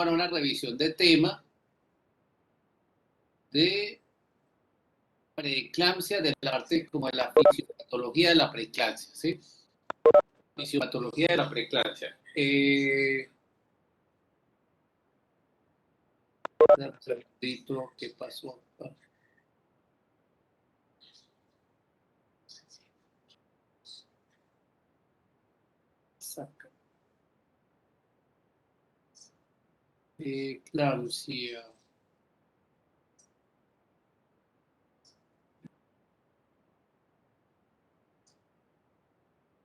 para una revisión de tema de preeclampsia, de la parte como de la fisiopatología de la preeclampsia, ¿sí? Fisiopatología de la preeclampsia. ¿Qué pasó? Saca. Preeclampsia.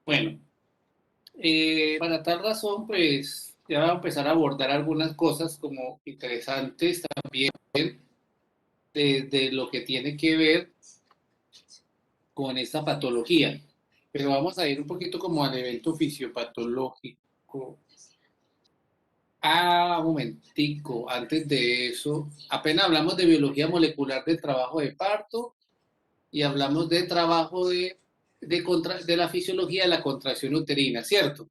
Bueno, para tal razón, pues ya voy a empezar a abordar algunas cosas como interesantes también de lo que tiene que ver con esta patología. Pero vamos a ir un poquito como al evento fisiopatológico. Un momentico, antes de eso, apenas hablamos de biología molecular del trabajo de parto y hablamos de trabajo de la fisiología de la contracción uterina, ¿cierto?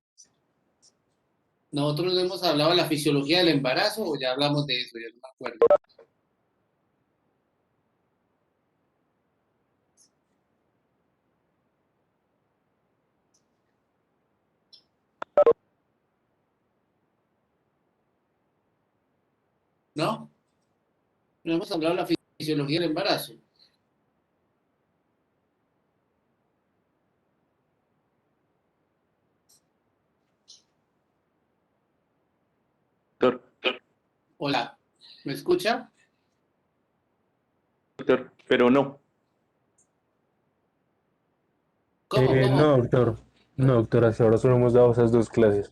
Nosotros hemos hablado de la fisiología del embarazo o ya hablamos de eso, ya no me acuerdo. ¿No? No hemos hablado de la fisiología del embarazo. Doctor, Hola, ¿me escucha? doctor, pero no. ¿Cómo? No, doctor. No, doctor, hasta ahora solo hemos dado esas dos clases.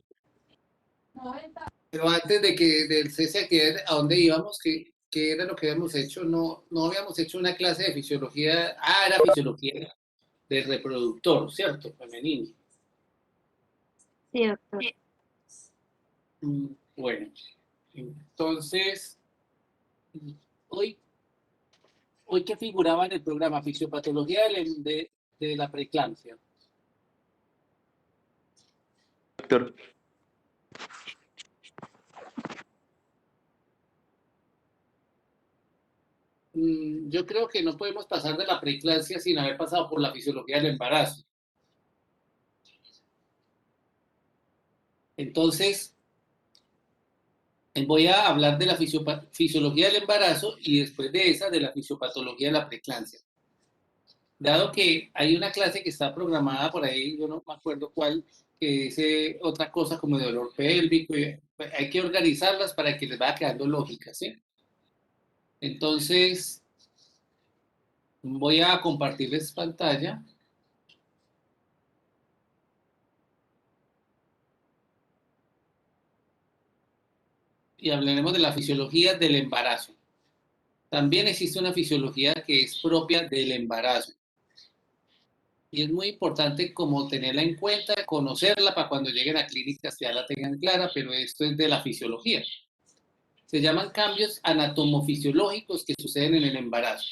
Pero antes de que del cese de actividades, ¿a dónde íbamos? ¿Qué era lo que habíamos hecho? No habíamos hecho una clase de fisiología. Era fisiología del reproductor, ¿cierto? Femenino. Sí, doctor. Bueno, entonces, hoy ¿qué figuraba en el programa? Fisiopatología de la preeclampsia. Doctor, Yo creo que no podemos pasar de la preeclampsia sin haber pasado por la fisiología del embarazo. Entonces, voy a hablar de la fisiología del embarazo y después de esa de la fisiopatología de la preeclampsia. Dado que hay una clase que está programada por ahí, yo no me acuerdo cuál, que dice otra cosa como de dolor pélvico, y hay que organizarlas para que les vaya quedando lógica, ¿sí? Entonces, voy a compartirles pantalla. Y hablaremos de la fisiología del embarazo. También existe una fisiología que es propia del embarazo. Y es muy importante como tenerla en cuenta, conocerla para cuando lleguen a clínicas ya la tengan clara, pero esto es de la fisiología. Se llaman cambios anatomofisiológicos que suceden en el embarazo.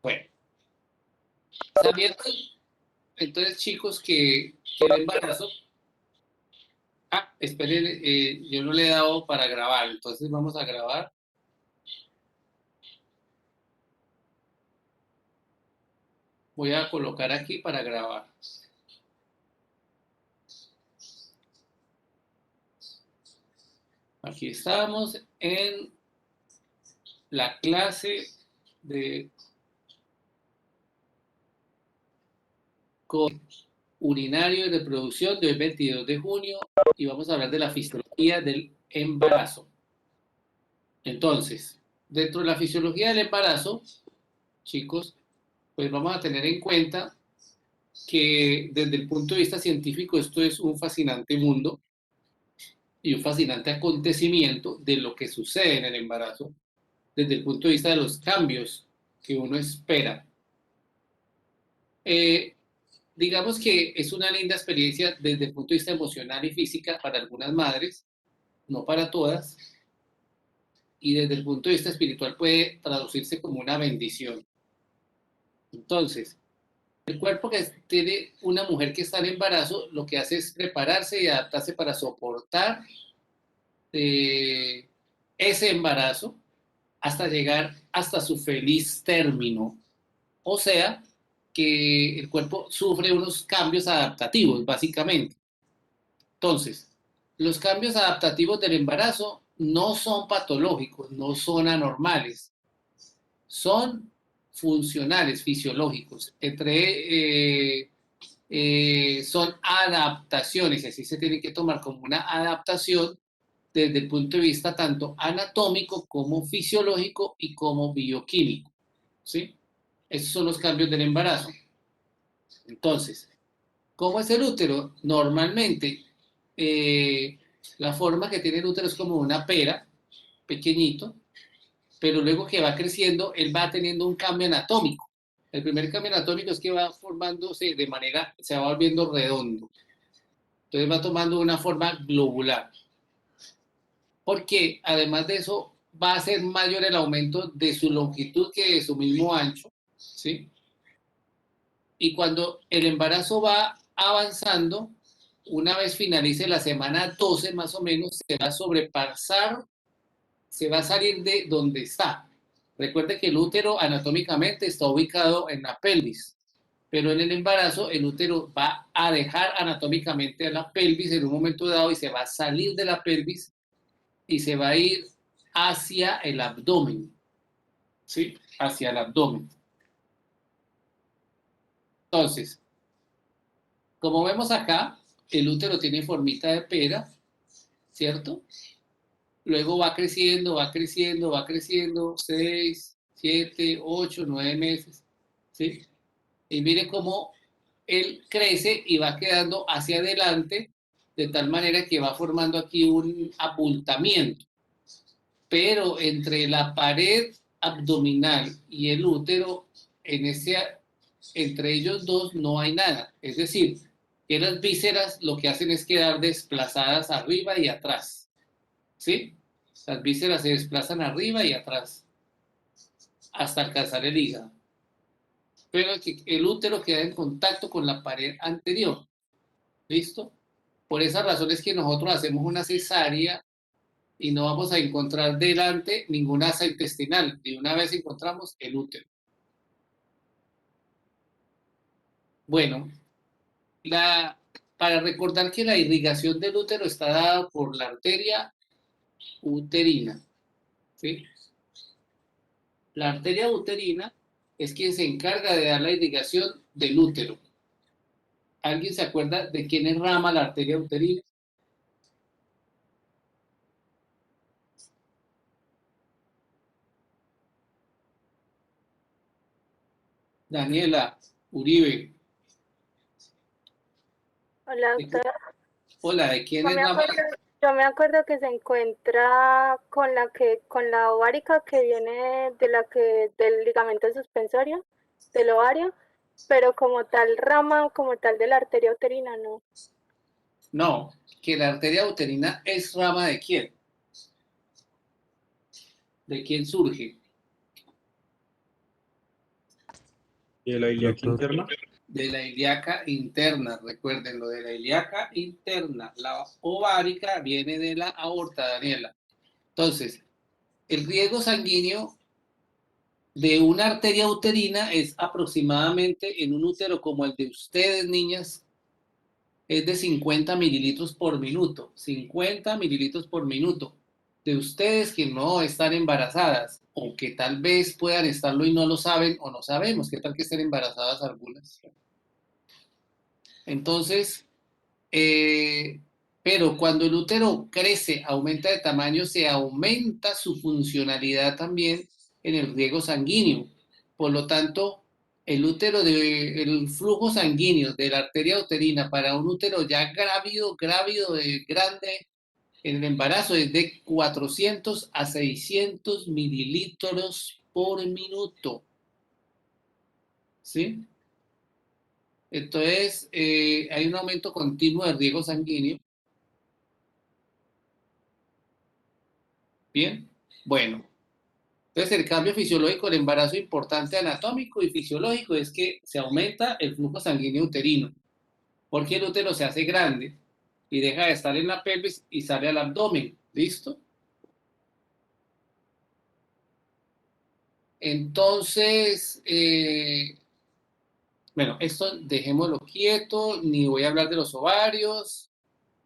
Bueno, sabiendo entonces, chicos, que el embarazo... esperen, yo no le he dado para grabar, entonces vamos a grabar. Voy a colocar aquí para grabar. Aquí estamos en la clase de urinario de reproducción del 22 de junio y vamos a hablar de la fisiología del embarazo. Entonces, dentro de la fisiología del embarazo, chicos, pues vamos a tener en cuenta que desde el punto de vista científico esto es un fascinante mundo y un fascinante acontecimiento de lo que sucede en el embarazo desde el punto de vista de los cambios que uno espera. Digamos que es una linda experiencia desde el punto de vista emocional y física para algunas madres, no para todas, y desde el punto de vista espiritual puede traducirse como una bendición. Entonces, El cuerpo que tiene una mujer que está en embarazo, lo que hace es prepararse y adaptarse para soportar ese embarazo hasta llegar hasta su feliz término. O sea, que el cuerpo sufre unos cambios adaptativos, básicamente. Entonces, los cambios adaptativos del embarazo no son patológicos, no son anormales, son funcionales, fisiológicos. Son adaptaciones, y así se tiene que tomar como una adaptación desde el punto de vista tanto anatómico como fisiológico y como bioquímico, ¿sí? Esos son los cambios del embarazo. Entonces, ¿cómo es el útero? Normalmente, la forma que tiene el útero es como una pera, pequeñito, pero luego que va creciendo, él va teniendo un cambio anatómico. El primer cambio anatómico es que va formándose de manera, se va volviendo redondo. Entonces va tomando una forma globular. Porque además de eso, va a ser mayor el aumento de su longitud que de su mismo ancho, ¿sí? Y cuando el embarazo va avanzando, una vez finalice la semana 12 más o menos, se va a sobrepasar, se va a salir de donde está. Recuerde que el útero anatómicamente está ubicado en la pelvis, pero en el embarazo el útero va a dejar anatómicamente a la pelvis en un momento dado y se va a salir de la pelvis y se va a ir hacia el abdomen, ¿sí? Hacia el abdomen. Entonces, como vemos acá, el útero tiene formita de pera, ¿cierto? Luego va creciendo, va creciendo, va creciendo, 6, 7, 8, 9 meses, ¿sí? Y mire cómo él crece y va quedando hacia adelante, de tal manera que va formando aquí un abultamiento. Pero entre la pared abdominal y el útero, entre ellos dos no hay nada. Es decir, que las vísceras lo que hacen es quedar desplazadas arriba y atrás. ¿Sí? Las vísceras se desplazan arriba y atrás hasta alcanzar el hígado. Pero el útero queda en contacto con la pared anterior. ¿Listo? Por esa razón es que nosotros hacemos una cesárea y no vamos a encontrar delante ninguna asa intestinal. De una vez encontramos el útero. Bueno, para recordar que la irrigación del útero está dada por la arteria uterina, ¿sí? La arteria uterina es quien se encarga de dar la irrigación del útero. ¿Alguien se acuerda de quién es rama la arteria uterina? Daniela Uribe. Hola, doctora. Hola, ¿de quién Yo es me rama? acuerdo, yo me acuerdo que se encuentra con la ovárica que viene del ligamento suspensorio, del ovario, pero como tal rama, como tal de la arteria uterina, no. No, que la arteria uterina es rama de quién. ¿De quién surge? ¿Y de la ilíaca Doctor. interna? De la ilíaca interna, recuerden lo de la ilíaca interna. La ovárica viene de la aorta, Daniela. Entonces, el riego sanguíneo de una arteria uterina es aproximadamente en un útero como el de ustedes, niñas, es de 50 mililitros por minuto. 50 mililitros por minuto. De ustedes que no están embarazadas o que tal vez puedan estarlo y no lo saben o no sabemos, qué tal que estén embarazadas algunas. Entonces, pero cuando el útero crece, aumenta de tamaño, se aumenta su funcionalidad también en el riego sanguíneo. Por lo tanto, el flujo sanguíneo de la arteria uterina para un útero ya grávido, grande en el embarazo es de 400 a 600 mililitros por minuto. ¿Sí? Entonces, hay un aumento continuo del riego sanguíneo. Bien, bueno, Entonces, el cambio fisiológico del embarazo importante anatómico y fisiológico es que se aumenta el flujo sanguíneo uterino, porque el útero se hace grande y deja de estar en la pelvis y sale al abdomen. ¿Listo? Entonces, bueno, esto dejémoslo quieto, ni voy a hablar de los ovarios,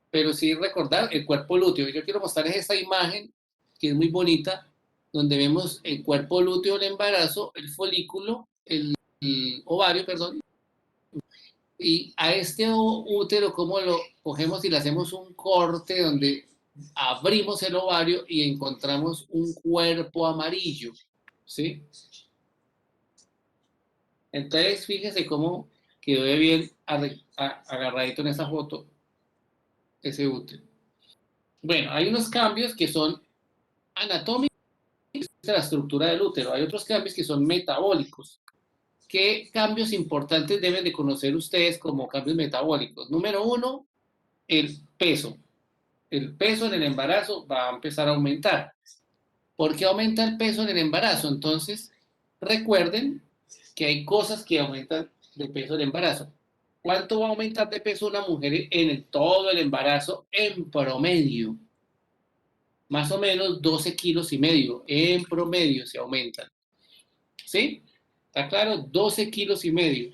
pero sí recordar el cuerpo lúteo. Yo quiero mostrarles esta imagen que es muy bonita, donde vemos el cuerpo lúteo del embarazo, el folículo, el ovario, perdón, y a este útero, ¿cómo lo cogemos y le hacemos un corte donde abrimos el ovario y encontramos un cuerpo amarillo? ¿Sí? Entonces, fíjense cómo quedó de bien agarradito en esa foto ese útero. Bueno, hay unos cambios que son anatómicos de la estructura del útero. Hay otros cambios que son metabólicos. ¿Qué cambios importantes deben de conocer ustedes como cambios metabólicos? Número uno, el peso. El peso en el embarazo va a empezar a aumentar. ¿Por qué aumenta el peso en el embarazo? Entonces, recuerden que hay cosas que aumentan de peso en el embarazo. ¿Cuánto va a aumentar de peso una mujer en todo el embarazo en promedio? Más o menos 12 kilos y medio en promedio se aumentan. ¿Sí? ¿Está claro? 12 kilos y medio.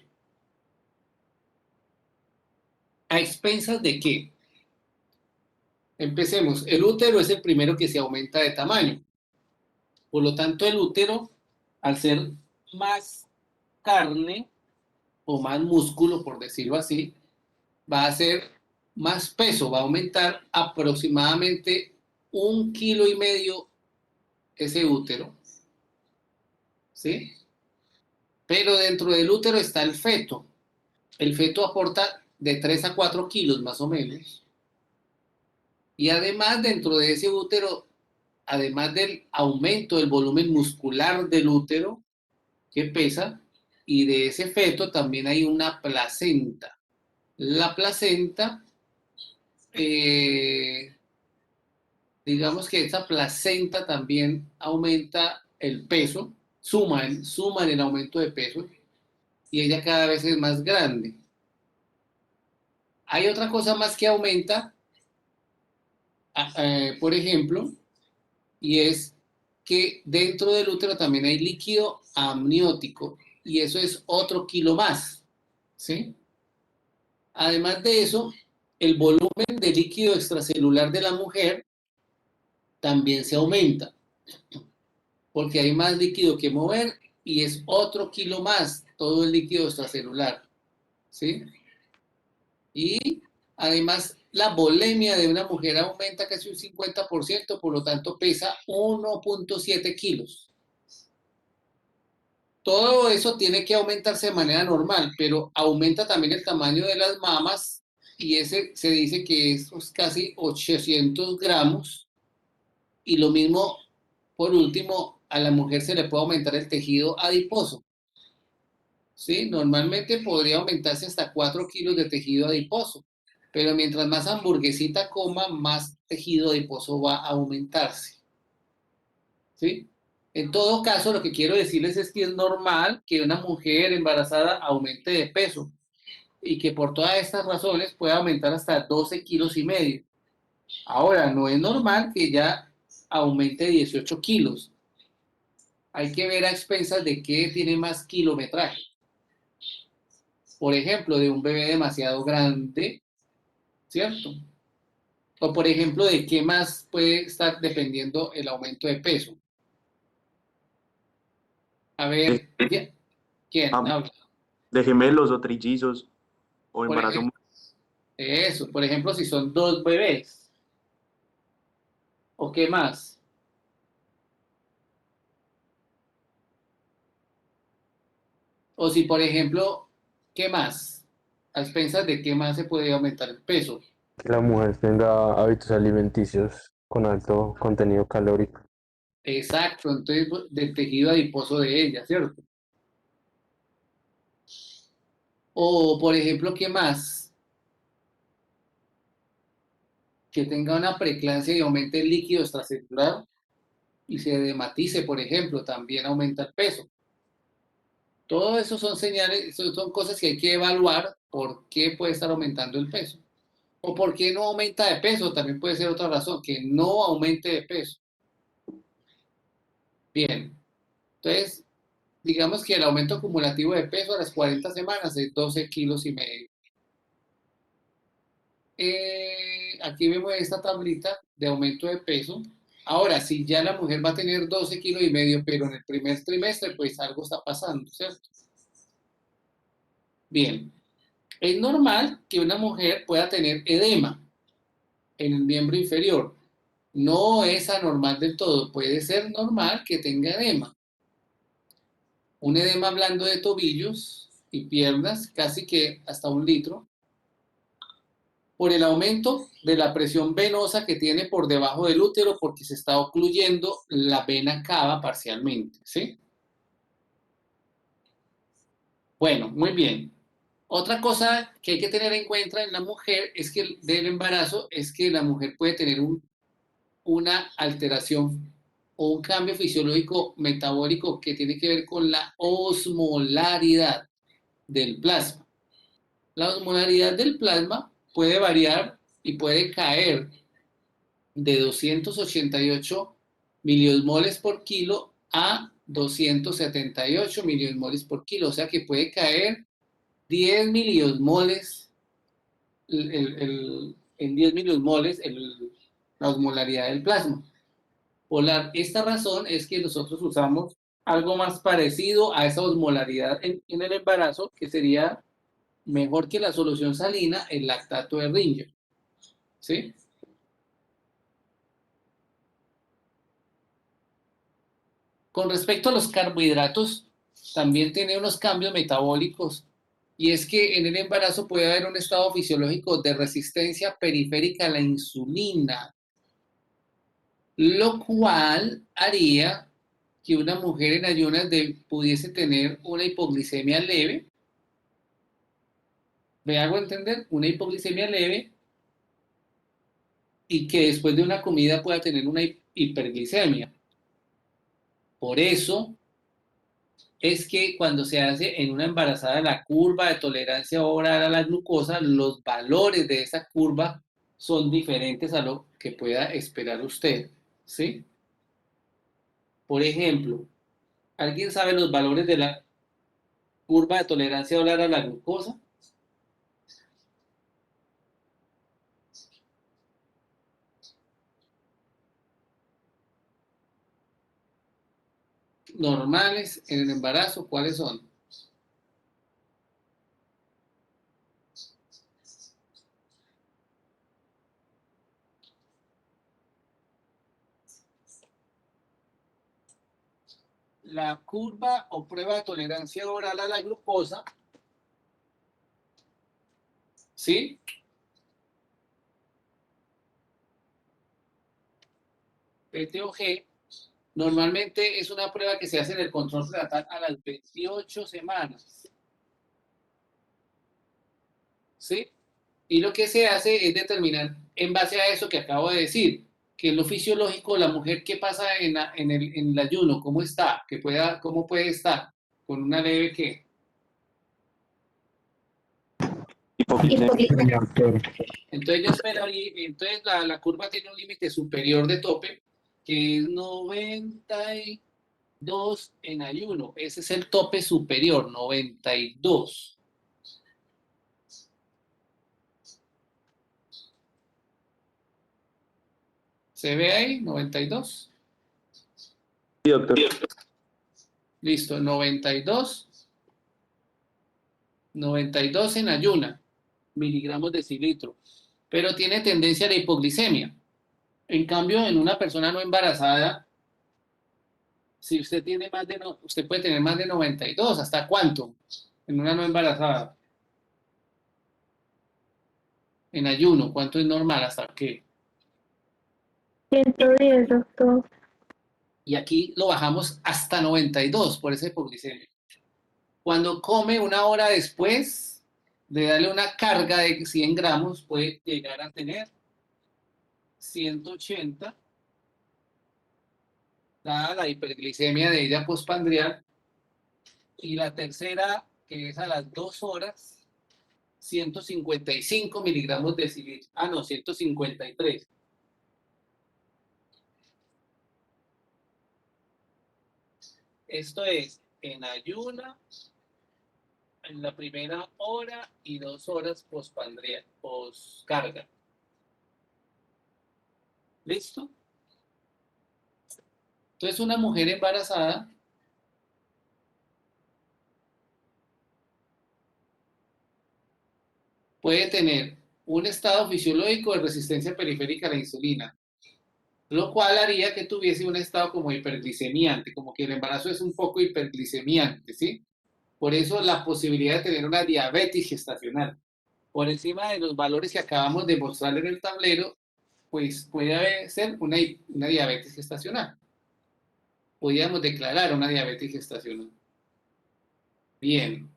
¿A expensas de qué? Empecemos. El útero es el primero que se aumenta de tamaño. Por lo tanto, el útero, al ser más carne o más músculo, por decirlo así, va a ser más peso, va a aumentar aproximadamente 1,5 kilos ese útero. ¿Sí? Pero dentro del útero está el feto. El feto aporta de 3 a 4 kilos más o menos. Y además dentro de ese útero, además del aumento del volumen muscular del útero que pesa, y de ese feto también hay una placenta. La placenta, digamos que esa placenta también aumenta el peso, suma en el aumento de peso, y ella cada vez es más grande. Hay otra cosa más que aumenta, por ejemplo, y es que dentro del útero también hay líquido amniótico, y eso es otro kilo más, ¿sí? Además de eso, el volumen de líquido extracelular de la mujer también se aumenta, porque hay más líquido que mover y es otro kilo más todo el líquido extracelular, ¿sí? Y además la volemia de una mujer aumenta casi un 50%, por lo tanto pesa 1,7 kilos. Todo eso tiene que aumentarse de manera normal, pero aumenta también el tamaño de las mamas y ese se dice que es casi 800 gramos. Y lo mismo, por último, a la mujer se le puede aumentar el tejido adiposo. ¿Sí? Normalmente podría aumentarse hasta 4 kilos de tejido adiposo, pero mientras más hamburguesita coma, más tejido adiposo va a aumentarse. ¿Sí? En todo caso, lo que quiero decirles es que es normal que una mujer embarazada aumente de peso y que por todas estas razones pueda aumentar hasta 12 kilos y medio. Ahora, no es normal que ya aumente 18 kilos. Hay que ver a expensas de qué tiene más kilometraje. Por ejemplo, de un bebé demasiado grande, ¿cierto? O por ejemplo, de qué más puede estar dependiendo el aumento de peso. A ver, ¿quién habla? De gemelos o trillizos o Por embarazo. ejemplo, eso, por ejemplo, si son 2 bebés. ¿O qué más? O si, por ejemplo, ¿qué más? A expensas de qué más se puede aumentar el peso. Que la mujer tenga hábitos alimenticios con alto contenido calórico. Exacto, entonces del tejido adiposo de ella, ¿cierto? O, por ejemplo, ¿qué más? Que tenga una preeclampsia y aumente el líquido extracelular y se edematice, por ejemplo, también aumenta el peso. Todo eso son señales, son cosas que hay que evaluar por qué puede estar aumentando el peso. O por qué no aumenta de peso, también puede ser otra razón, que no aumente de peso. Bien, entonces, digamos que el aumento acumulativo de peso a las 40 semanas es 12 kilos y medio. Aquí vemos esta tablita de aumento de peso. Ahora, si ya la mujer va a tener 12 kilos y medio, pero en el primer trimestre, pues algo está pasando, ¿cierto? Bien, es normal que una mujer pueda tener edema en el miembro inferior. No es anormal del todo, puede ser normal que tenga edema. Un edema blando de tobillos y piernas, casi que hasta 1 litro, por el aumento de la presión venosa que tiene por debajo del útero porque se está ocluyendo la vena cava parcialmente, ¿sí? Bueno, muy bien. Otra cosa que hay que tener en cuenta en la mujer es que del embarazo es que la mujer puede tener una alteración o un cambio fisiológico metabólico que tiene que ver con la osmolaridad del plasma. La osmolaridad del plasma puede variar y puede caer de 288 miliosmoles por kilo a 278 miliosmoles por kilo, o sea que puede caer 10 miliosmoles, en 10 miliosmoles la osmolaridad del plasma. Por esta razón es que nosotros usamos algo más parecido a esa osmolaridad en el embarazo, que sería mejor que la solución salina, el lactato de Ringer. ¿Sí? Con respecto a los carbohidratos, también tiene unos cambios metabólicos, y es que en el embarazo puede haber un estado fisiológico de resistencia periférica a la insulina, lo cual haría que una mujer en ayunas pudiese tener una hipoglicemia leve. ¿Me hago entender? Una hipoglicemia leve y que después de una comida pueda tener una hiperglicemia. Por eso es que cuando se hace en una embarazada la curva de tolerancia oral a la glucosa, los valores de esa curva son diferentes a lo que pueda esperar usted, ¿sí? Por ejemplo, ¿alguien sabe los valores de la curva de tolerancia oral a la glucosa? Normales en el embarazo, ¿cuáles son? La curva o prueba de tolerancia oral a la glucosa, ¿sí? PTOG, normalmente es una prueba que se hace en el control prenatal a las 28 semanas. ¿Sí? Y lo que se hace es determinar, en base a eso que acabo de decir, que en lo fisiológico, la mujer, ¿qué pasa en el ayuno? ¿Cómo está? ¿Cómo puede estar? Con una leve que... Hipoglicemia. Entonces yo esperaría, entonces la curva tiene un límite superior de tope, que es 92 en ayuno. Ese es el tope superior, 92. ¿Se ve ahí? 92. Sí, doctor. Listo, 92. 92 en ayuna, miligramos de cilitro. Pero tiene tendencia a la hipoglicemia. En cambio, en una persona no embarazada, si usted tiene usted puede tener más de 92. ¿Hasta cuánto? En una no embarazada. En ayuno, ¿cuánto es normal? ¿Hasta qué? 110, doctor. Y aquí lo bajamos hasta 92 por esa hipoglicemia. Cuando come una hora después de darle una carga de 100 gramos, puede llegar a tener 180 dada la hiperglicemia de ella postprandial. Y la tercera, que es a las 2 horas, 155 miligramos de decilitro. Ah, no, 153. Esto es en ayuna, en la primera hora y 2 horas postcarga. ¿Listo? Entonces, una mujer embarazada puede tener un estado fisiológico de resistencia periférica a la insulina, lo cual haría que tuviese un estado como hiperglicemiante, como que el embarazo es un poco hiperglicemiante, ¿sí? Por eso la posibilidad de tener una diabetes gestacional. Por encima de los valores que acabamos de mostrar en el tablero, pues puede ser una diabetes gestacional. Podríamos declarar una diabetes gestacional. Bien.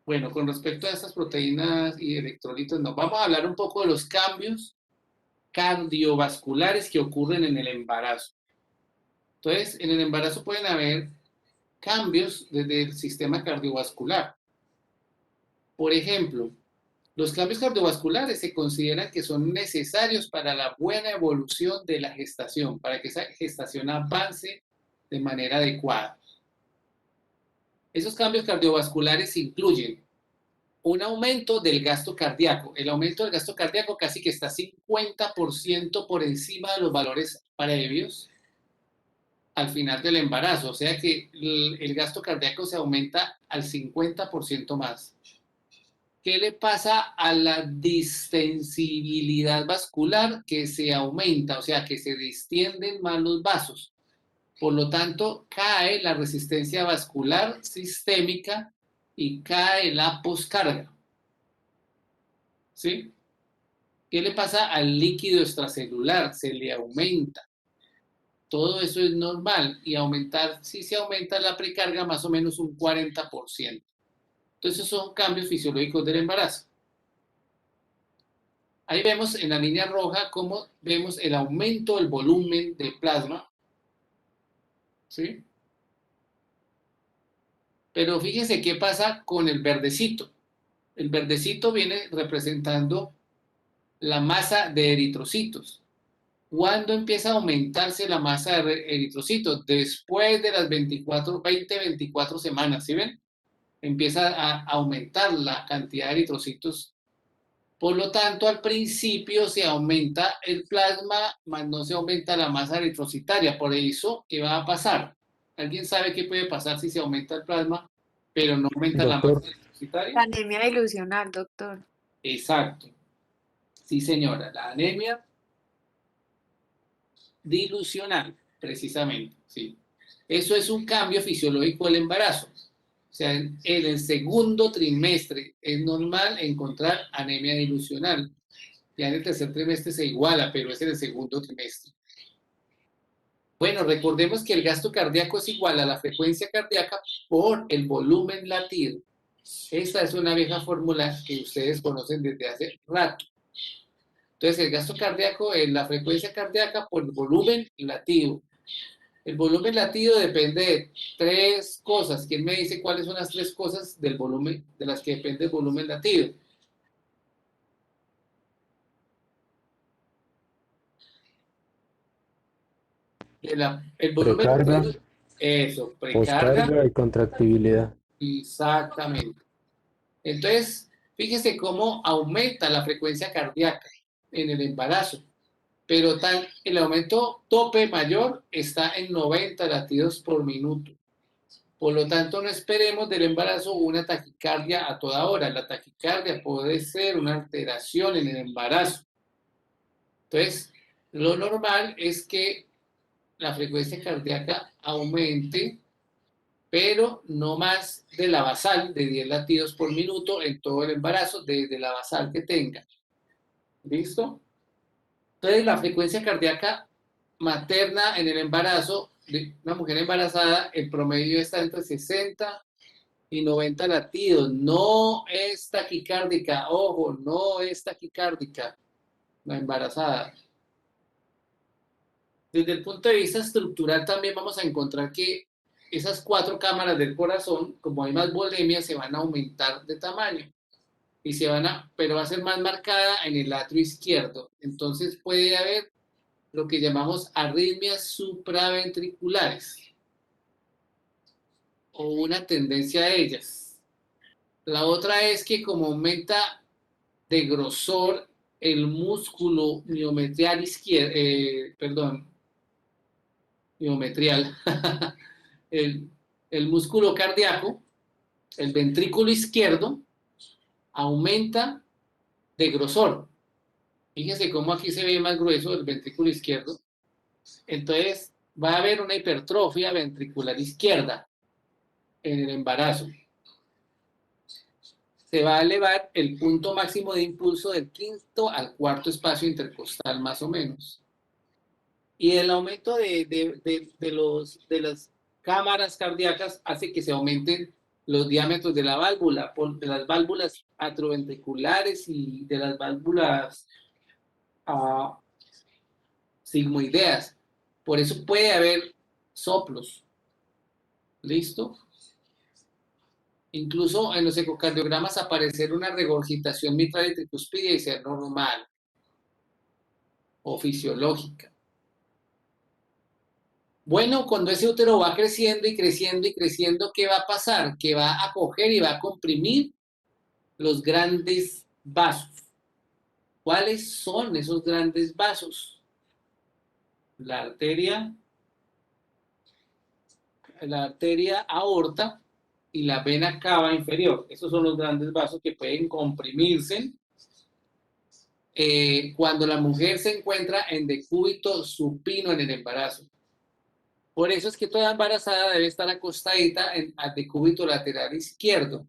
Bueno, con respecto a estas proteínas y electrolitos, nos vamos a hablar un poco de los cambios cardiovasculares que ocurren en el embarazo. Entonces, en el embarazo pueden haber cambios desde el sistema cardiovascular. Por ejemplo, los cambios cardiovasculares se consideran que son necesarios para la buena evolución de la gestación, para que esa gestación avance de manera adecuada. Esos cambios cardiovasculares incluyen un aumento del gasto cardíaco. El aumento del gasto cardíaco casi que está 50% por encima de los valores previos al final del embarazo. O sea que el gasto cardíaco se aumenta al 50% más. ¿Qué le pasa a la distensibilidad vascular? Que se aumenta, o sea, que se distienden más los vasos. Por lo tanto, cae la resistencia vascular sistémica y cae la poscarga. ¿Sí? ¿Qué le pasa al líquido extracelular? Se le aumenta. Todo eso es normal y aumentar, si se aumenta la precarga más o menos un 40%. Entonces, son cambios fisiológicos del embarazo. Ahí vemos en la línea roja cómo vemos el aumento del volumen de plasma. ¿Sí? Pero fíjense qué pasa con el verdecito. El verdecito viene representando la masa de eritrocitos. ¿Cuándo empieza a aumentarse la masa de eritrocitos? Después de las 20-24 semanas, ¿sí ven? Empieza a aumentar la cantidad de eritrocitos. Por lo tanto, al principio se aumenta el plasma, más no se aumenta la masa eritrocitaria. Por eso, ¿qué va a pasar? ¿Alguien sabe qué puede pasar si se aumenta el plasma, pero no aumenta la masa eritrocitaria? La anemia dilucional, doctor. Exacto. Sí, señora, la anemia dilucional, precisamente, sí. Eso es un cambio fisiológico del embarazo. O sea, en el segundo trimestre es normal encontrar anemia dilucional. Ya en el tercer trimestre se iguala, pero es en el segundo trimestre. Bueno, recordemos que el gasto cardíaco es igual a la frecuencia cardíaca por el volumen latido. Esta es una vieja fórmula que ustedes conocen desde hace rato. Entonces, el gasto cardíaco es la frecuencia cardíaca por el volumen latido. El volumen latido depende de 3 cosas. ¿Quién me dice cuáles son las 3 cosas del volumen, de las que depende el volumen latido? El volumen Precarga, latido, eso, poscarga y contractibilidad. Exactamente. Entonces, fíjese cómo aumenta la frecuencia cardíaca en el embarazo, pero el aumento tope mayor está en 90 latidos por minuto. Por lo tanto, no esperemos del embarazo una taquicardia a toda hora. La taquicardia puede ser una alteración en el embarazo. Entonces, lo normal es que la frecuencia cardíaca aumente, pero no más de la basal de 10 latidos por minuto en todo el embarazo, desde la basal que tenga. ¿Listo? Entonces, la frecuencia cardíaca materna en el embarazo de una mujer embarazada, el promedio está entre 60 y 90 latidos. No es taquicárdica, ojo, no es taquicárdica la embarazada. Desde el punto de vista estructural también vamos a encontrar que esas 4 cámaras del corazón, como hay más volemia, se van a aumentar de tamaño. Pero va a ser más marcada en el atrio izquierdo. Entonces puede haber lo que llamamos arritmias supraventriculares o una tendencia a ellas. La otra es que como aumenta de grosor el músculo miometrial izquierdo, miometrial, el músculo cardíaco, el ventrículo izquierdo, aumenta de grosor. Fíjense cómo aquí se ve más grueso el ventrículo izquierdo. Entonces va a haber una hipertrofia ventricular izquierda en el embarazo. Se va a elevar el punto máximo de impulso del quinto al cuarto espacio intercostal, más o menos. Y el aumento de las cámaras cardíacas hace que se aumenten los diámetros de la válvula, de las válvulas atrioventriculares y de las válvulas sigmoideas. Por eso puede haber soplos. ¿Listo? Incluso en los ecocardiogramas aparecer una regurgitación mitral y tricuspidia y ser normal o fisiológica. Bueno, cuando ese útero va creciendo y creciendo y creciendo, ¿qué va a pasar? Que va a coger y va a comprimir los grandes vasos. ¿Cuáles son esos grandes vasos? La arteria aorta y la vena cava inferior. Esos son los grandes vasos que pueden comprimirse cuando la mujer se encuentra en decúbito supino en el embarazo. Por eso es que toda embarazada debe estar acostadita al decúbito lateral izquierdo,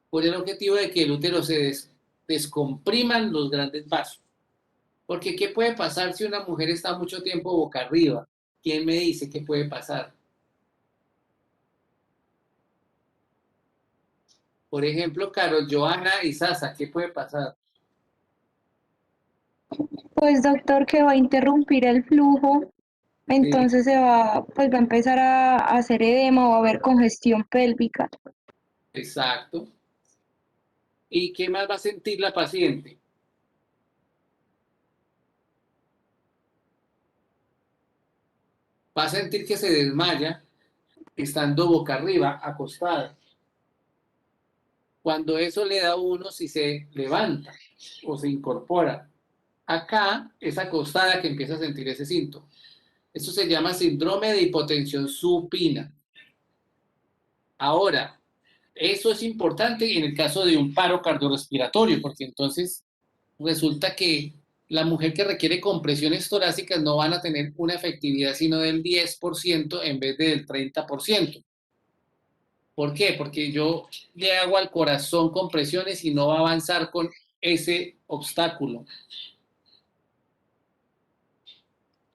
por el objetivo de que el útero se descompriman los grandes vasos. Porque ¿qué puede pasar si una mujer está mucho tiempo boca arriba? ¿Quién me dice qué puede pasar? Por ejemplo, Carol, Johanna y Sasa, ¿qué puede pasar? Pues doctor, que va a interrumpir el flujo, Sí, entonces pues va a empezar a hacer edema o a haber congestión pélvica. exacto. ¿Y qué más va a sentir la paciente? Va a sentir que se desmaya estando boca arriba, acostada. Cuando eso le da a uno si se levanta o se incorpora. Acá es acostada que empieza a sentir ese síntoma. Eso se llama síndrome de hipotensión supina. Ahora, eso es importante en el caso de un paro cardiorrespiratorio, porque entonces resulta que la mujer que requiere compresiones torácicas no van a tener una efectividad sino del 10% en vez del 30%. ¿Por qué? Porque yo le hago al corazón compresiones y no va a avanzar con ese obstáculo.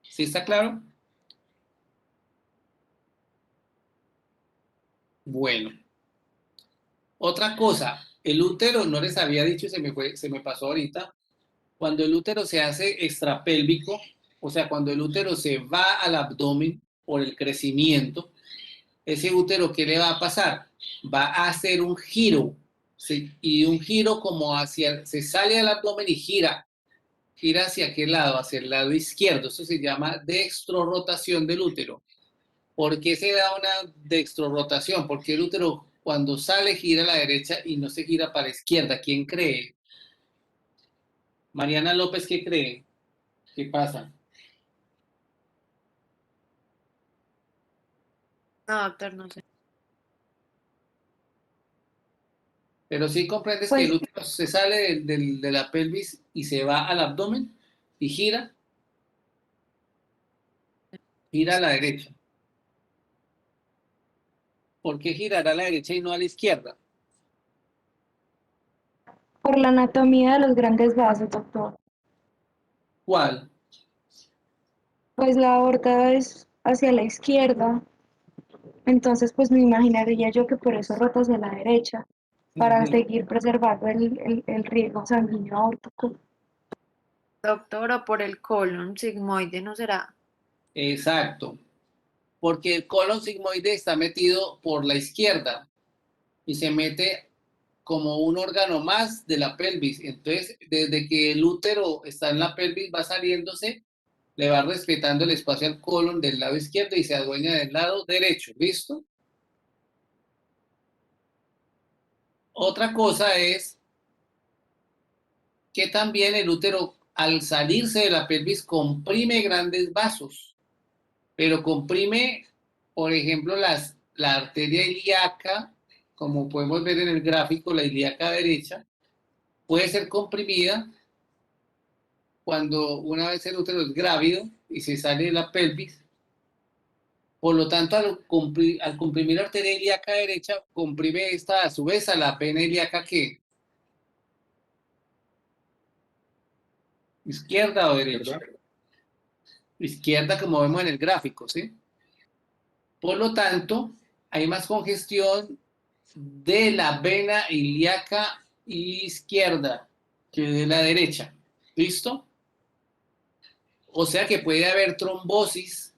¿Sí está claro? Bueno. Otra cosa, el útero, no les había dicho, se me pasó ahorita, cuando el útero se hace extrapélvico, o sea, cuando el útero se va al abdomen por el crecimiento, ese útero, ¿qué le va a pasar? Va a hacer un giro, ¿sí? Y un giro como se sale al abdomen y gira hacia qué lado, hacia el lado izquierdo. Eso se llama dextrorrotación del útero. ¿Por qué se da una dextrorrotación? Porque el útero cuando sale gira a la derecha y no se gira para la izquierda. ¿Quién cree? Mariana López, ¿qué cree? ¿Qué pasa? No, doctor, no sé. Pero sí comprendes que Pues el útero se sale de la pelvis y se va al abdomen y gira a la derecha. ¿Por qué girará a la derecha y no a la izquierda? por la anatomía de los grandes vasos, doctor. ¿Cuál? Pues la aorta es hacia la izquierda, entonces pues me imaginaría yo que por eso rota hacia la derecha, para seguir preservando el riego sanguíneo aórtico. Doctor, o por el colon sigmoide, ¿no será? Exacto, porque el colon sigmoide está metido por la izquierda y se mete como un órgano más de la pelvis. Entonces, desde que el útero está en la pelvis, va saliéndose, le va respetando el espacio al colon del lado izquierdo y se adueña del lado derecho. ¿Listo? Otra cosa es que también el útero, al salirse de la pelvis, comprime grandes vasos, pero comprime, por ejemplo, la arteria ilíaca, como podemos ver en el gráfico, la ilíaca derecha, puede ser comprimida cuando una vez el útero es grávido y se sale de la pelvis. Por lo tanto, al comprimir la arteria ilíaca derecha, comprime esta a su vez a la vena ilíaca que izquierda o derecha. ¿Verdad? Izquierda, como vemos en el gráfico, ¿sí? Por lo tanto, hay más congestión de la vena ilíaca izquierda que de la derecha. ¿Listo? O sea que puede haber trombosis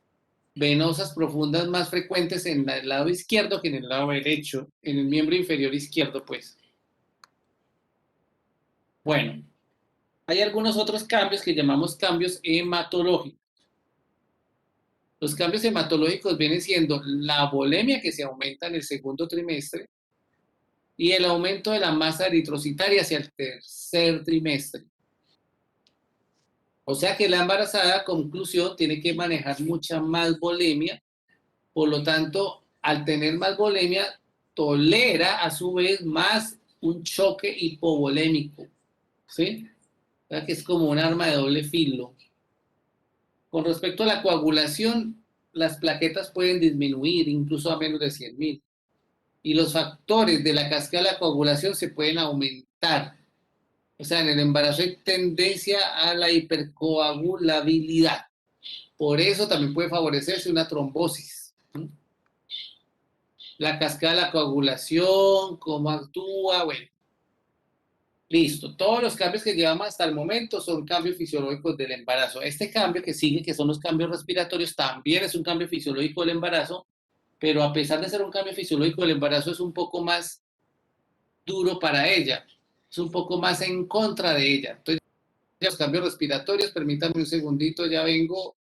venosas profundas más frecuentes en el lado izquierdo que en el lado derecho, en el miembro inferior izquierdo, pues. Bueno, hay algunos otros cambios que llamamos cambios hematológicos. Los cambios hematológicos vienen siendo la volemia, que se aumenta en el segundo trimestre, y el aumento de la masa eritrocitaria hacia el tercer trimestre. O sea que la embarazada, conclusión, tiene que manejar mucha más volemia, por lo tanto, al tener más volemia, tolera a su vez más un choque hipovolémico, ¿sí? O sea que es como un arma de doble filo. Con respecto a la coagulación, las plaquetas pueden disminuir incluso a menos de 100.000. Y los factores de la cascada de la coagulación se pueden aumentar. O sea, en el embarazo hay tendencia a la hipercoagulabilidad. Por eso también puede favorecerse una trombosis. La cascada de la coagulación, cómo actúa, bueno. Listo. Todos los cambios que llevamos hasta el momento son cambios fisiológicos del embarazo. Este cambio que sigue, que son los cambios respiratorios, también es un cambio fisiológico del embarazo, pero a pesar de ser un cambio fisiológico del embarazo, es un poco más duro para ella, es un poco más en contra de ella. Entonces, los cambios respiratorios, permítanme un segundito, ya vengo.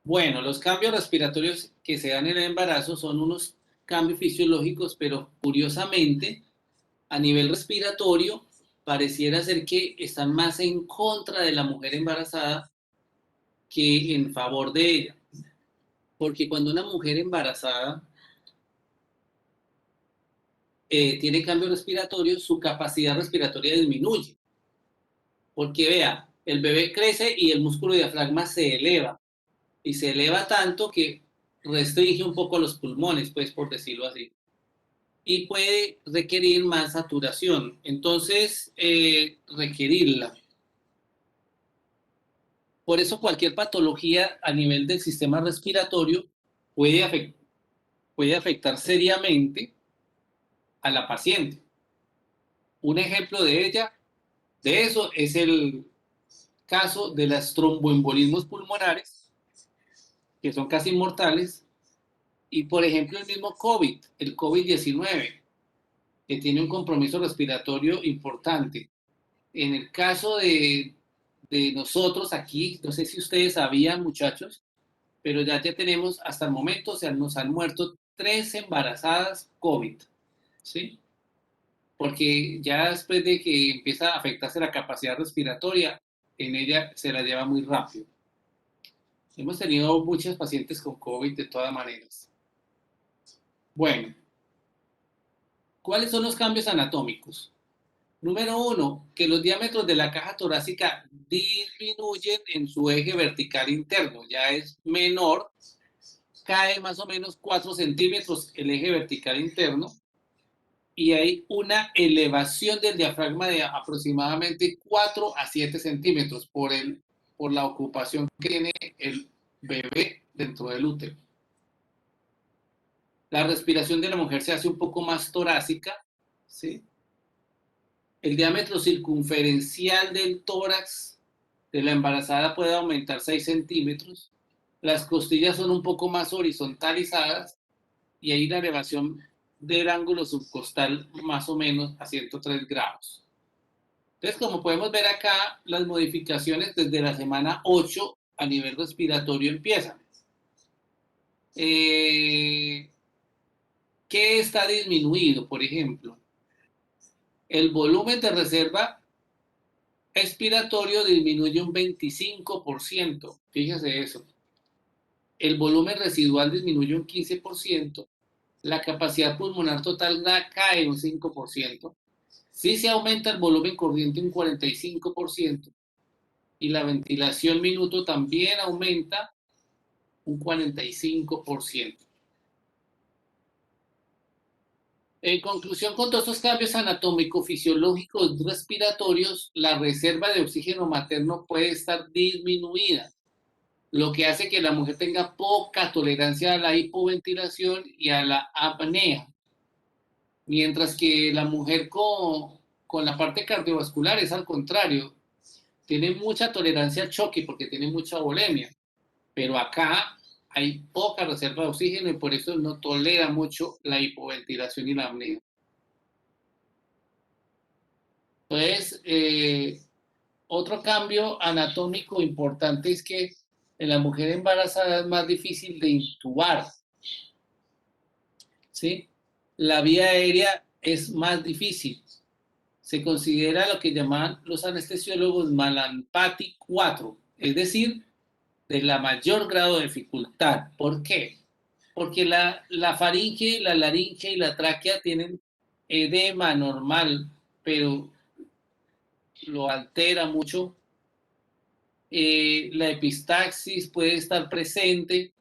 Bueno, los cambios respiratorios que se dan en el embarazo son unos cambios fisiológicos, pero curiosamente, a nivel respiratorio, pareciera ser que están más en contra de la mujer embarazada que en favor de ella. Porque cuando una mujer embarazada tiene cambios respiratorios, su capacidad respiratoria disminuye. Porque vea, el bebé crece y el músculo diafragma se eleva. Y se eleva tanto que restringe un poco los pulmones, pues por decirlo así. Y puede requerir más saturación. Entonces, requerirla. Por eso cualquier patología a nivel del sistema respiratorio puede afectar seriamente a la paciente. Un ejemplo de eso es el caso de los tromboembolismos pulmonares, que son casi mortales, y por ejemplo el mismo COVID, el COVID-19, que tiene un compromiso respiratorio importante. En el caso de nosotros aquí, no sé si ustedes sabían, muchachos, pero ya tenemos, hasta el momento, nos han muerto 3 embarazadas COVID, ¿sí? porque ya después de que empieza a afectarse la capacidad respiratoria, en ella se la lleva muy rápido. Hemos tenido muchos pacientes con COVID de todas maneras. Bueno, ¿cuáles son los cambios anatómicos? Número 1, que los diámetros de la caja torácica disminuyen en su eje vertical interno, ya es menor, cae más o menos 4 centímetros el eje vertical interno y hay una elevación del diafragma de aproximadamente 4 a 7 centímetros por la ocupación que tiene el bebé dentro del útero. La respiración de la mujer se hace un poco más torácica, ¿sí? El diámetro circunferencial del tórax de la embarazada puede aumentar 6 centímetros. Las costillas son un poco más horizontalizadas y hay una elevación del ángulo subcostal más o menos a 103 grados. Entonces, como podemos ver acá, las modificaciones desde la semana 8 a nivel respiratorio empiezan. ¿Qué está disminuido, por ejemplo? El volumen de reserva expiratorio disminuye un 25%, fíjese eso. El volumen residual disminuye un 15%, la capacidad pulmonar total cae un 5%, sí se aumenta el volumen corriente un 45%, y la ventilación minuto también aumenta un 45%. En conclusión, con todos estos cambios anatómico-fisiológicos respiratorios, la reserva de oxígeno materno puede estar disminuida, lo que hace que la mujer tenga poca tolerancia a la hipoventilación y a la apnea. Mientras que la mujer con la parte cardiovascular es al contrario, tiene mucha tolerancia al choque porque tiene mucha volemia, pero acá hay poca reserva de oxígeno y por eso no tolera mucho la hipoventilación y la apnea. Entonces, otro cambio anatómico importante es que en la mujer embarazada es más difícil de intubar, ¿sí? La vía aérea es más difícil. Se considera lo que llaman los anestesiólogos Malampati 4, es decir, de la mayor grado de dificultad. ¿Por qué? Porque la faringe, la laringe y la tráquea tienen edema normal, pero lo altera mucho. La epistaxis puede estar presente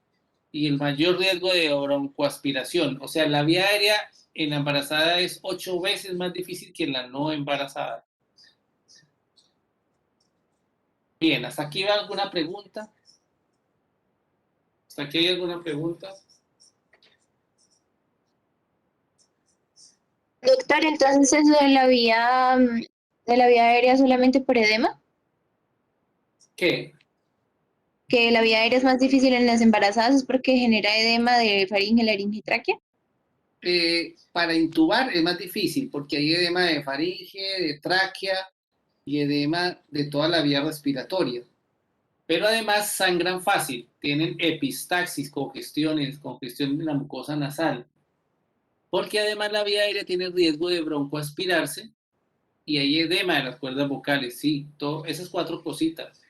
y el mayor riesgo de broncoaspiración. O sea, la vía aérea en la embarazada es 8 veces más difícil que en la no embarazada. Bien, ¿hasta aquí va alguna pregunta? ¿Hasta aquí hay alguna pregunta? Doctor, entonces eso de la vía aérea solamente por edema, ¿Qué? que la vía aérea es más difícil en las embarazadas es porque genera edema de faringe, laringe y tráquea. Para intubar es más difícil porque hay edema de faringe, de tráquea y edema de toda la vía respiratoria. Pero además sangran fácil, tienen epistaxis, congestión de la mucosa nasal. Porque además la vía aérea tiene riesgo de broncoaspirarse y hay edema de las cuerdas vocales, sí, esas 4 cositas.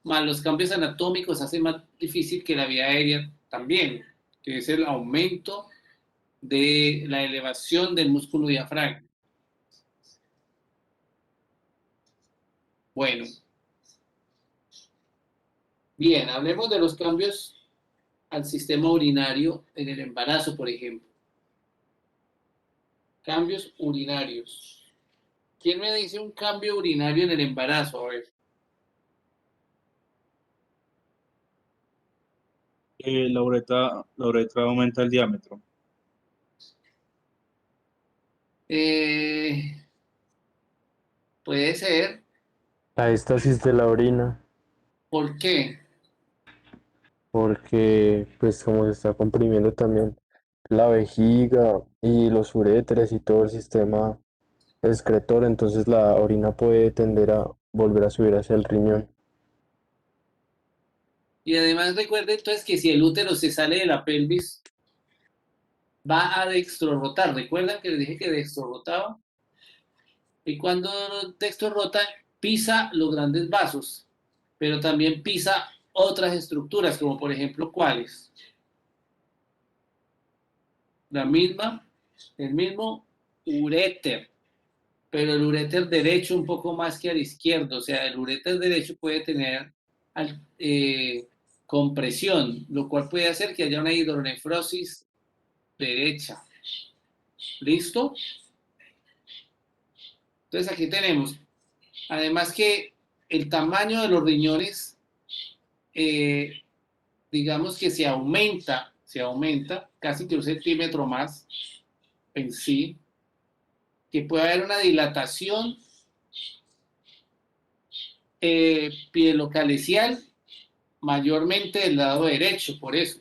Más los cambios anatómicos hacen más difícil que la vía aérea también, que es el aumento de la elevación del músculo diafragma. Bueno. Bien, hablemos de los cambios al sistema urinario en el embarazo, por ejemplo. Cambios urinarios. ¿Quién me dice un cambio urinario en el embarazo? A ver. La uretra aumenta el diámetro. Puede ser. La éstasis de la orina, ¿Por qué? porque pues como se está comprimiendo también la vejiga y los uréteres y todo el sistema excretor, entonces la orina puede tender a volver a subir hacia el riñón. Y además recuerden entonces que si el útero se sale de la pelvis, va a dextrorotar. ¿Recuerdan que les dije que dextrorotaba? Y cuando dextrorota, pisa los grandes vasos, pero también pisa otras estructuras, como por ejemplo, ¿cuáles? El mismo uréter, pero el uréter derecho un poco más que al izquierdo, o sea, el uréter derecho puede tener compresión, lo cual puede hacer que haya una hidronefrosis derecha. ¿Listo? Entonces aquí tenemos, además que el tamaño de los riñones, digamos que se aumenta casi que un centímetro más en sí, que puede haber una dilatación pielocalecial mayormente del lado derecho, por eso.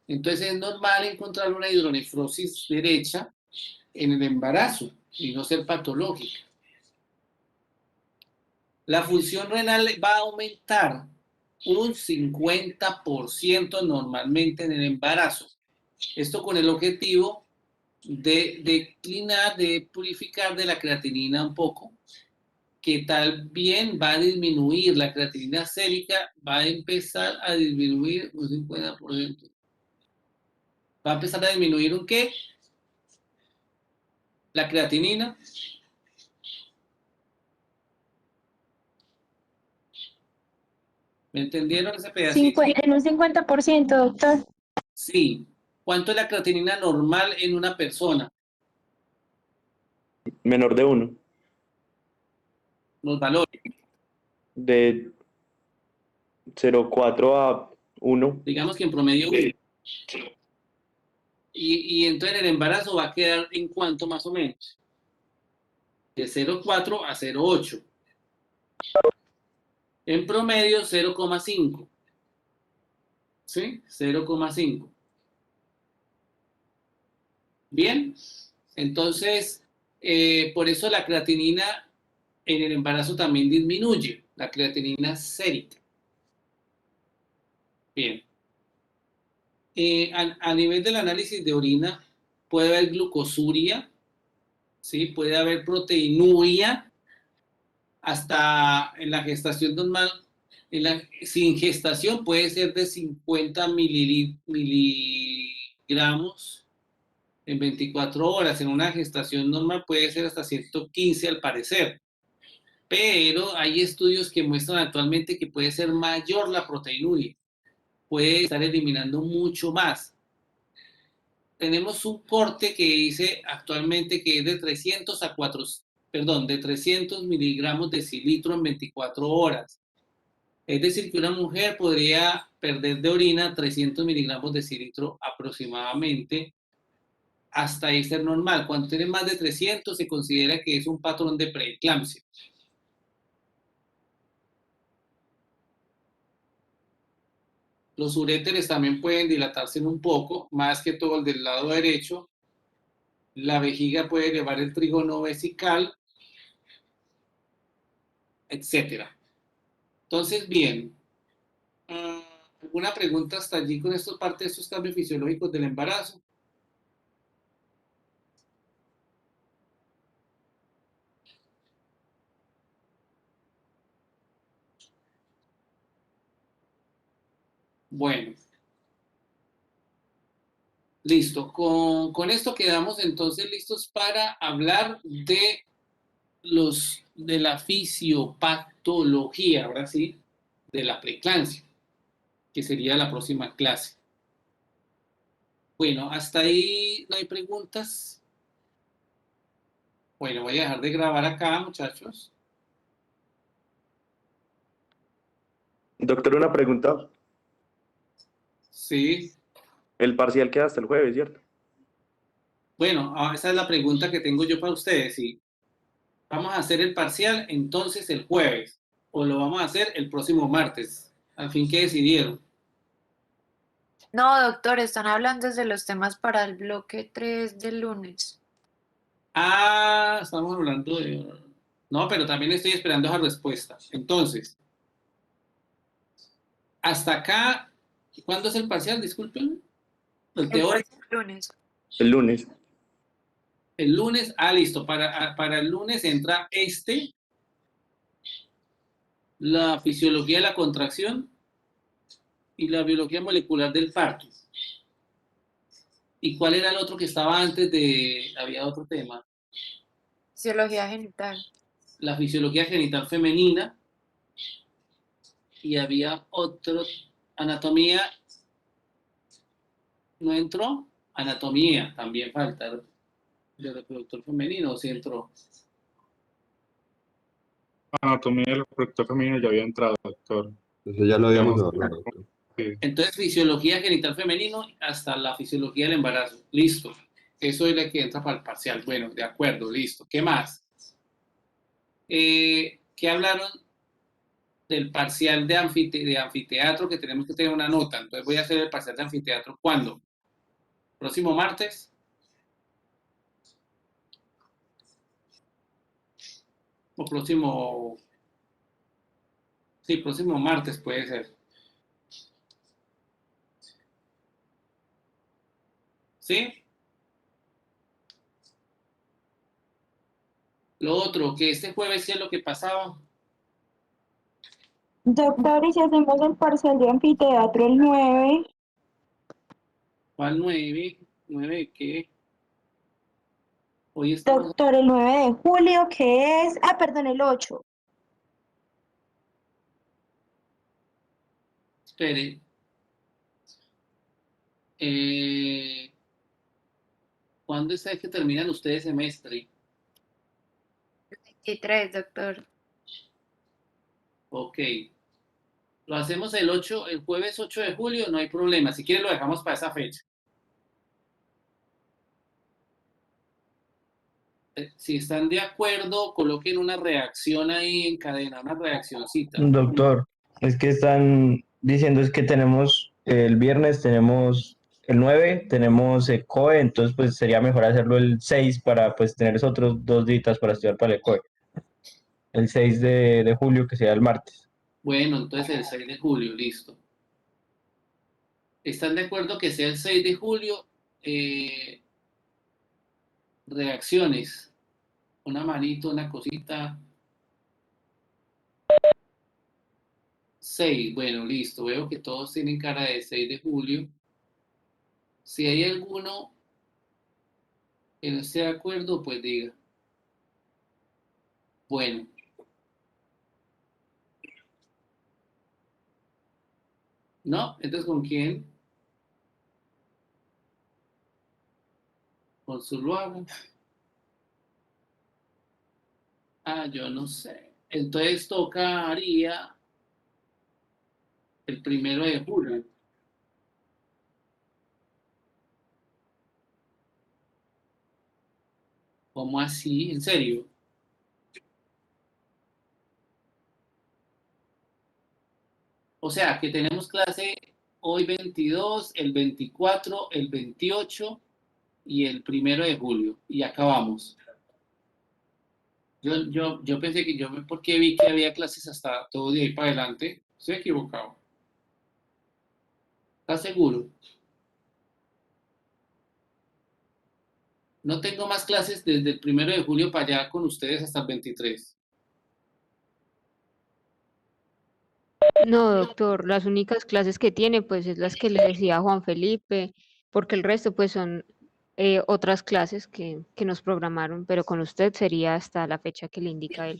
Entonces es normal encontrar una hidronefrosis derecha en el embarazo y no ser patológica. La función renal va a aumentar un 50% normalmente en el embarazo. Esto con el objetivo de declinar, de purificar de la creatinina un poco, que tal bien va a disminuir la creatinina sérica, va a empezar a disminuir un 50%. Va a empezar a disminuir un qué? La creatinina. ¿Me entendieron ese pedacito? En un 50%, doctor. Sí. ¿Cuánto es la creatinina normal en una persona? Menor de 1. Los valores. De 0,4 a 1. Digamos que en promedio 1. Y entonces en el embarazo va a quedar en cuánto más o menos. De 0,4 a 0,8. En promedio 0,5. ¿Sí? 0,5. Bien. Entonces, por eso la creatinina en el embarazo también disminuye. La creatinina sérica. Bien. A nivel del análisis de orina, puede haber glucosuria, ¿sí? Puede haber proteinuria, hasta en la gestación normal, sin gestación puede ser de 50 miligramos en 24 horas, en una gestación normal puede ser hasta 115 al parecer, pero hay estudios que muestran actualmente que puede ser mayor la proteinuria, puede estar eliminando mucho más. Tenemos un corte que dice actualmente que es de 300 a 4, perdón, de 300 miligramos de cilitro en 24 horas. Es decir, que una mujer podría perder de orina 300 miligramos de cilitro aproximadamente, hasta ahí ser normal. Cuando tiene más de 300 se considera que es un patrón de preeclampsia. Los uréteres también pueden dilatarse un poco, más que todo el del lado derecho. La vejiga puede elevar el trígono vesical, etc. Entonces, bien, ¿alguna pregunta hasta allí con esta parte de estos cambios fisiológicos del embarazo? Bueno, listo. Con esto quedamos entonces listos para hablar de la fisiopatología, ahora sí, de la preeclampsia, que sería la próxima clase. Bueno, hasta ahí no hay preguntas. Bueno, voy a dejar de grabar acá, muchachos. Doctor, una pregunta. Sí. El parcial queda hasta el jueves, ¿cierto? Bueno, esa es la pregunta que tengo yo para ustedes. ¿Sí? ¿Vamos a hacer el parcial entonces el jueves o lo vamos a hacer el próximo martes? Al fin, ¿qué decidieron? No, doctor, están hablando desde los temas para el bloque 3 del lunes. Ah, estamos hablando de... No, pero también estoy esperando esa respuesta. Entonces, hasta acá, ¿cuándo es el parcial? Disculpen. El teórico. Lunes. El lunes. El lunes, listo, para el lunes entra la fisiología de la contracción y la biología molecular del parto. ¿Y cuál era el otro que estaba antes había otro tema? Fisiología genital. La fisiología genital femenina y había otro, anatomía, ¿no entró? Anatomía, también falta, de reproductor femenino, ¿o sí entró? Anatomía del reproductor femenino ya había entrado, doctor. Eso ya lo habíamos Digamos, hablado, doctor. sí. Entonces, fisiología genital femenino hasta la fisiología del embarazo. Listo. Eso es lo que entra para el parcial. Bueno, de acuerdo, listo. ¿Qué más? ¿Qué hablaron del parcial de anfiteatro? Que tenemos que tener una nota. Entonces voy a hacer el parcial de anfiteatro. ¿Cuándo? ¿Próximo martes? ¿O próximo? Sí, próximo martes puede ser. ¿Sí? Lo otro, que este jueves, ¿qué es lo que pasaba? Doctor, ¿y si hacemos el parcial de anfiteatro el 9? ¿Cuál 9? ¿9 de qué? Hoy estamos... Doctor, el 9 de julio, ¿qué es? Perdón, el 8. Espere. ¿Cuándo es que terminan ustedes semestre? 23, doctor. Ok. Lo hacemos el jueves 8 de julio, no hay problema. Si quieren lo dejamos para esa fecha. Si están de acuerdo, coloquen una reacción ahí en cadena, una reaccioncita. Doctor, es que están diciendo es que tenemos el viernes, tenemos el 9, tenemos el COE, entonces pues sería mejor hacerlo el 6 para pues tener esos otros 2 días para estudiar para el COE. El 6 de julio, que sea el martes. Bueno, entonces el 6 de julio, listo. ¿Están de acuerdo que sea el 6 de julio? Reacciones. Una manito, una cosita. 6, bueno, listo. Veo que todos tienen cara de 6 de julio. Si hay alguno que no esté de acuerdo, pues diga. Bueno. ¿No? Entonces, ¿con quién? Con Zuluaga. Yo no sé. Entonces tocaría el 1 de julio. ¿Cómo así? ¿En serio? O sea, que tenemos clase hoy 22, el 24, el 28 y el 1 de julio. Y acabamos. Yo pensé que porque vi que había clases hasta todo de ahí para adelante. Estoy equivocado. ¿Estás seguro? No tengo más clases desde el 1 de julio para allá con ustedes hasta el 23. No, doctor, las únicas clases que tiene, pues es las que le decía Juan Felipe, porque el resto, pues son otras clases que nos programaron, pero con usted sería hasta la fecha que le indica él.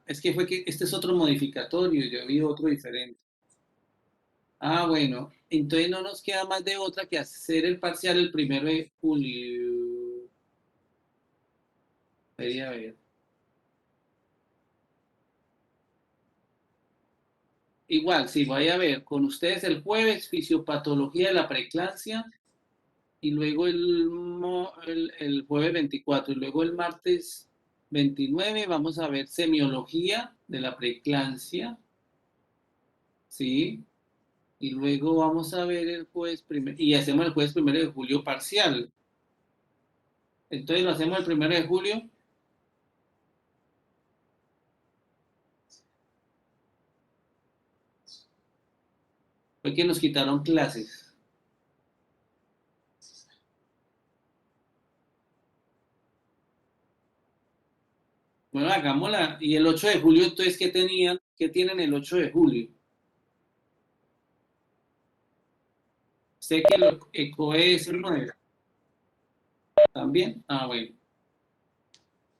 Es que fue que este es otro modificatorio, yo vi otro diferente. Bueno, entonces no nos queda más de otra que hacer el parcial el 1 de julio. Debería ver. Igual, sí, voy a ver con ustedes el jueves fisiopatología de la preeclampsia y luego el jueves 24 y luego el martes 29 vamos a ver semiología de la preeclampsia, ¿sí? Y luego vamos a ver el jueves primero, y hacemos el jueves 1 de julio parcial. Entonces lo hacemos el 1 de julio. Fue que nos quitaron clases. Bueno, hagámosla. Y el 8 de julio, entonces, ¿qué tenían? ¿Qué tienen el 8 de julio? Sé que el COE es el 9. ¿También? Ah, bueno.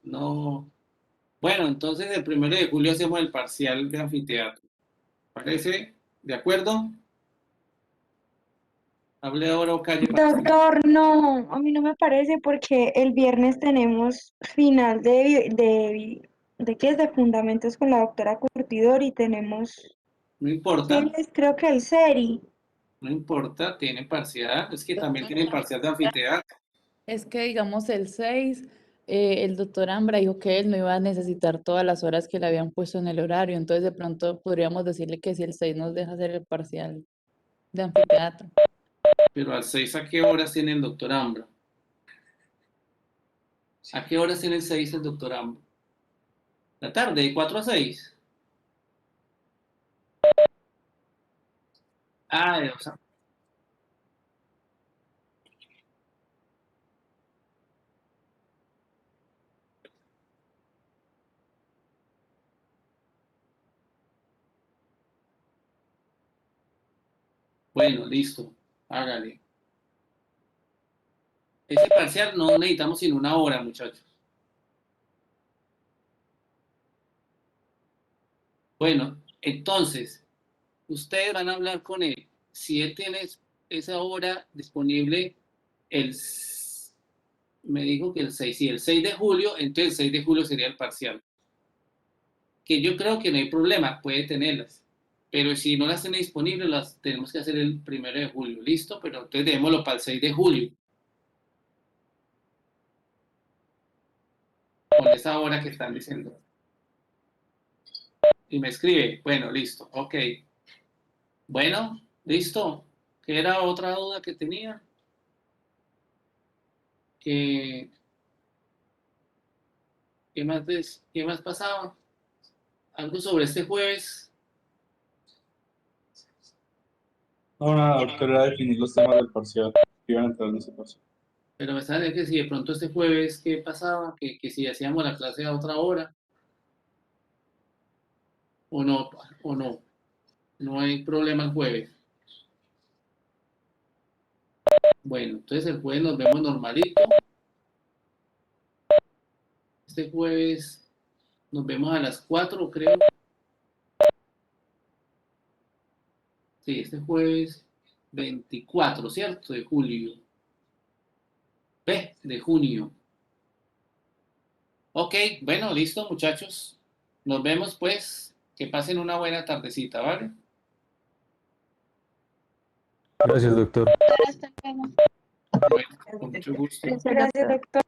No. Bueno, entonces el 1 de julio hacemos el parcial de anfiteatro. ¿Parece? ¿De acuerdo? Hable ahora o calle. Doctor, no, a mí no me parece porque el viernes tenemos final ¿de qué es? De fundamentos con la doctora Curtidor y tenemos, No importa, creo que el SERI. no importa, tienen parcial. Es que también Doctora, tienen parcial de anfiteatro. es que digamos el 6, el doctor Ambra dijo que él no iba a necesitar todas las horas que le habían puesto en el horario, entonces de pronto podríamos decirle que si el 6 nos deja hacer el parcial de anfiteatro. Pero al 6, ¿a qué horas tiene el doctor Ambra? ¿A qué horas tiene el 6 el doctor Ambra? La tarde, de 4 a 6. Ah, o sea, bueno, listo, hágale. Ese parcial no necesitamos sino una hora, muchachos. Bueno, entonces, ustedes van a hablar con él. Si él tiene esa hora disponible, me dijo que el 6, sí, el 6 de julio, entonces el 6 de julio sería el parcial. Que yo creo que no hay problema, puede tenerlas. Pero si no las tiene disponibles, las tenemos que hacer el 1 de julio, ¿listo? Pero entonces démoslo para el 6 de julio. Con esa hora que están diciendo. Y me escribe, bueno, listo, ok. Bueno, listo. ¿Qué era otra duda que tenía? ¿Qué más pasaba? Algo sobre este jueves. No, nada, doctor, era definir los temas del parcial que iban a entrar en ese parcial. Pero me sabe que si de pronto este jueves, ¿qué pasaba? Que si hacíamos la clase a otra hora. O no, o no. No hay problema el jueves. Bueno, entonces el jueves nos vemos normalito. Este jueves nos vemos a las 4, creo. Sí, este jueves 24, ¿cierto? De julio. De junio. Ok, bueno, listo, muchachos. Nos vemos, pues. Que pasen una buena tardecita, ¿vale? Gracias, doctor. Hasta luego. Bueno, con mucho gusto. Gracias, doctor.